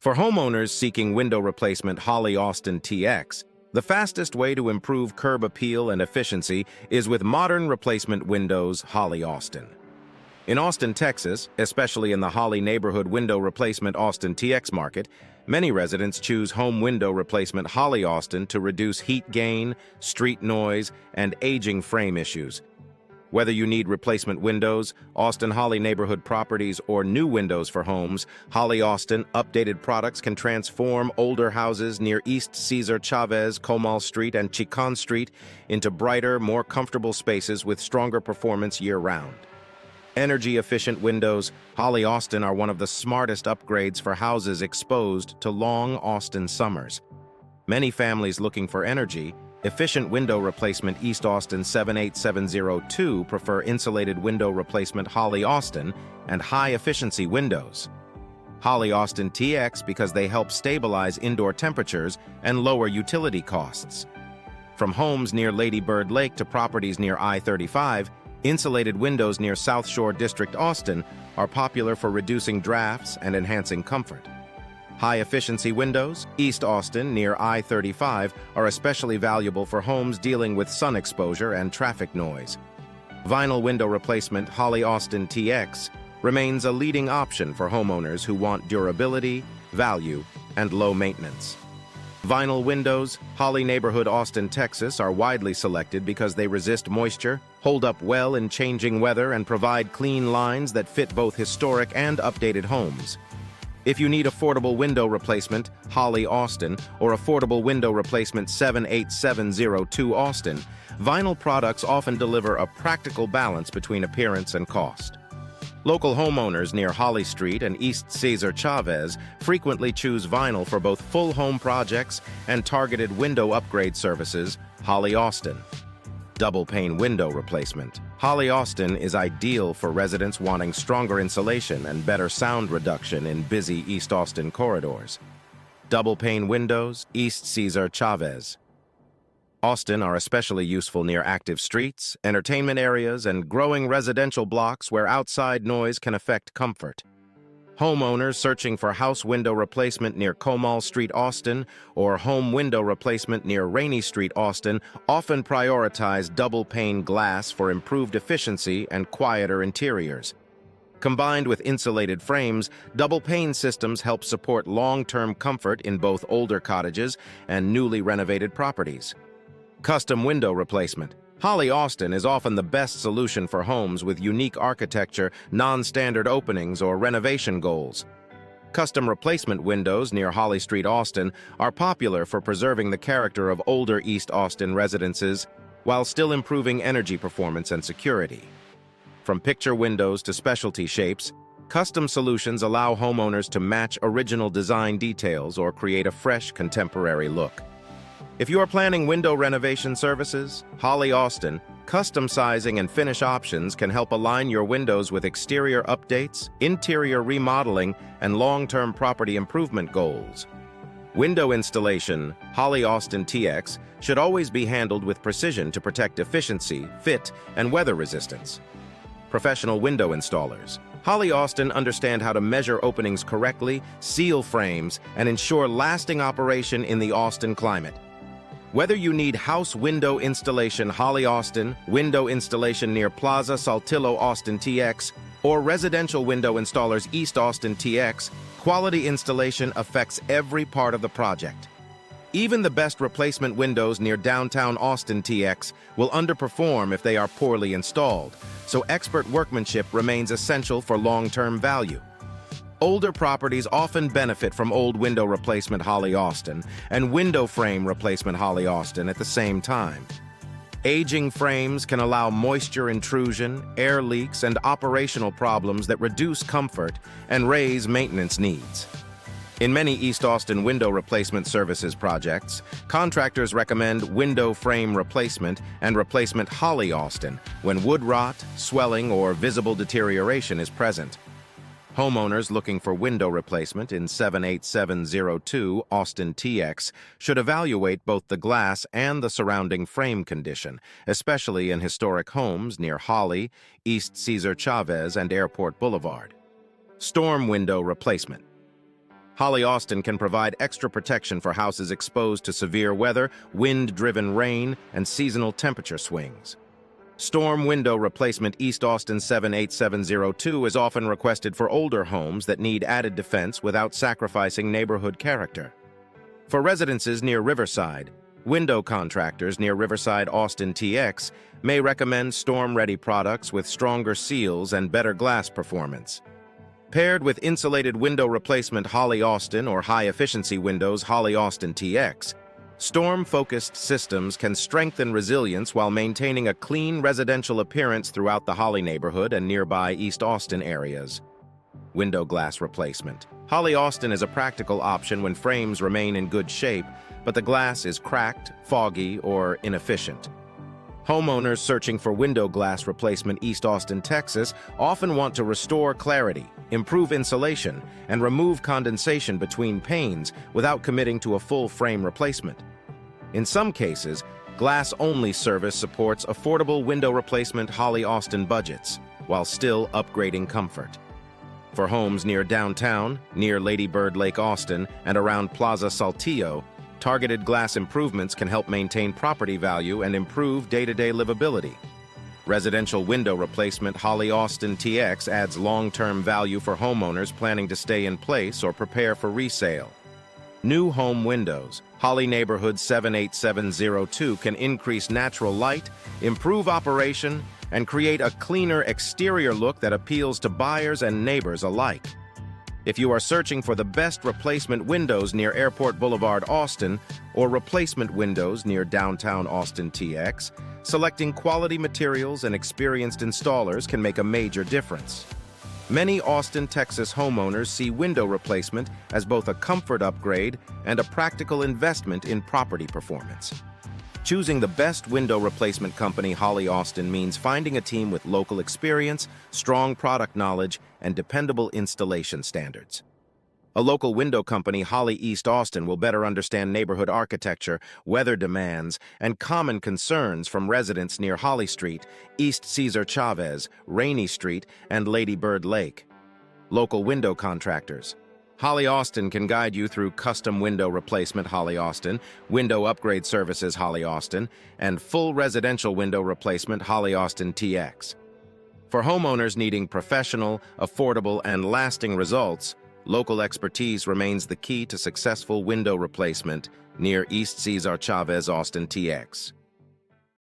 For homeowners seeking window replacement Holly Austin TX, the fastest way to improve curb appeal and efficiency is with modern replacement windows Holly Austin. In Austin, Texas, especially in the Holly neighborhood window replacement Austin TX market, many residents choose home window replacement Holly Austin to reduce heat gain, street noise, and aging frame issues. Whether you need replacement windows, Austin Holly neighborhood properties, or new windows for homes, Holly Austin updated products can transform older houses near East Cesar Chavez, Comal Street, and Chicon Street into brighter, more comfortable spaces with stronger performance year-round. Energy-efficient windows, Holly Austin are one of the smartest upgrades for houses exposed to long Austin summers. Many families looking for energy-efficient window replacement East Austin 78702 prefer insulated window replacement Holly Austin and high-efficiency windows. Holly Austin TX because they help stabilize indoor temperatures and lower utility costs. From homes near Lady Bird Lake to properties near I-35, insulated windows near South Shore District Austin are popular for reducing drafts and enhancing comfort. High-efficiency windows, East Austin near I-35, are especially valuable for homes dealing with sun exposure and traffic noise. Vinyl window replacement Holly Austin TX remains a leading option for homeowners who want durability, value, and low maintenance. Vinyl windows, Holly neighborhood Austin, Texas, are widely selected because they resist moisture, hold up well in changing weather, and provide clean lines that fit both historic and updated homes. If you need affordable window replacement, Holly Austin, or affordable window replacement 78702 Austin, vinyl products often deliver a practical balance between appearance and cost. Local homeowners near Holly Street and East Cesar Chavez frequently choose vinyl for both full home projects and targeted window upgrade services, Holly Austin. Double pane window replacement. Holly Austin is ideal for residents wanting stronger insulation and better sound reduction in busy East Austin corridors. Double pane windows, East Cesar Chavez. Austin are especially useful near active streets, entertainment areas, and growing residential blocks where outside noise can affect comfort. Homeowners searching for house window replacement near Comal Street, Austin, or home window replacement near Rainy Street, Austin, often prioritize double-pane glass for improved efficiency and quieter interiors. Combined with insulated frames, double-pane systems help support long-term comfort in both older cottages and newly renovated properties. Custom window replacement. Holly Austin is often the best solution for homes with unique architecture, non-standard openings, or renovation goals. Custom replacement windows near Holly Street, Austin, are popular for preserving the character of older East Austin residences while still improving energy performance and security. From picture windows to specialty shapes, custom solutions allow homeowners to match original design details or create a fresh, contemporary look. If you are planning window renovation services, Holly Austin, custom sizing and finish options can help align your windows with exterior updates, interior remodeling, and long-term property improvement goals. Window installation, Holly Austin TX, should always be handled with precision to protect efficiency, fit, and weather resistance. Professional window installers. Holly Austin understand how to measure openings correctly, seal frames, and ensure lasting operation in the Austin climate. Whether you need house window installation Holly Austin, window installation near Plaza Saltillo Austin TX, or residential window installers East Austin TX, quality installation affects every part of the project. Even the best replacement windows near downtown Austin TX will underperform if they are poorly installed, so expert workmanship remains essential for long-term value. Older properties often benefit from old window replacement Holly Austin and window frame replacement Holly Austin at the same time. Aging frames can allow moisture intrusion, air leaks, and operational problems that reduce comfort and raise maintenance needs. In many East Austin window replacement services projects, contractors recommend window frame replacement and replacement Holly Austin when wood rot, swelling, or visible deterioration is present. Homeowners looking for window replacement in 78702 Austin TX should evaluate both the glass and the surrounding frame condition, especially in historic homes near Holly, East Cesar Chavez, and Airport Boulevard. Storm window replacement. Holly Austin can provide extra protection for houses exposed to severe weather, wind-driven rain, and seasonal temperature swings. Storm window replacement East Austin 78702 is often requested for older homes that need added defense without sacrificing neighborhood character. For residences near Riverside, window contractors near Riverside Austin TX may recommend storm-ready products with stronger seals and better glass performance. Paired with insulated window replacement Holly Austin or high-efficiency windows Holly Austin TX, storm-focused systems can strengthen resilience while maintaining a clean residential appearance throughout the Holly neighborhood and nearby East Austin areas. Window glass replacement. Holly Austin is a practical option when frames remain in good shape, but the glass is cracked, foggy, or inefficient. Homeowners searching for window glass replacement East Austin, Texas, often want to restore clarity, improve insulation, and remove condensation between panes without committing to a full frame replacement. In some cases, glass-only service supports affordable window replacement Holly Austin budgets, while still upgrading comfort. For homes near downtown, near Lady Bird Lake Austin, and around Plaza Saltillo, targeted glass improvements can help maintain property value and improve day-to-day livability. Residential window replacement Holly Austin TX adds long-term value for homeowners planning to stay in place or prepare for resale. New home windows, Holly Neighborhood 78702 can increase natural light, improve operation, and create a cleaner exterior look that appeals to buyers and neighbors alike. If you are searching for the best replacement windows near Airport Boulevard, Austin, or replacement windows near downtown Austin TX, selecting quality materials and experienced installers can make a major difference. Many Austin, Texas homeowners see window replacement as both a comfort upgrade and a practical investment in property performance. Choosing the best window replacement company Holly Austin means finding a team with local experience, strong product knowledge, and dependable installation standards. A local window company, Holly East Austin, will better understand neighborhood architecture, weather demands, and common concerns from residents near Holly Street, East Cesar Chavez, Rainey Street, and Lady Bird Lake. Local window contractors. Holly Austin can guide you through custom window replacement Holly Austin, window upgrade services Holly Austin, and full residential window replacement Holly Austin TX. For homeowners needing professional, affordable, and lasting results, local expertise remains the key to successful window replacement near East Cesar Chavez Austin TX.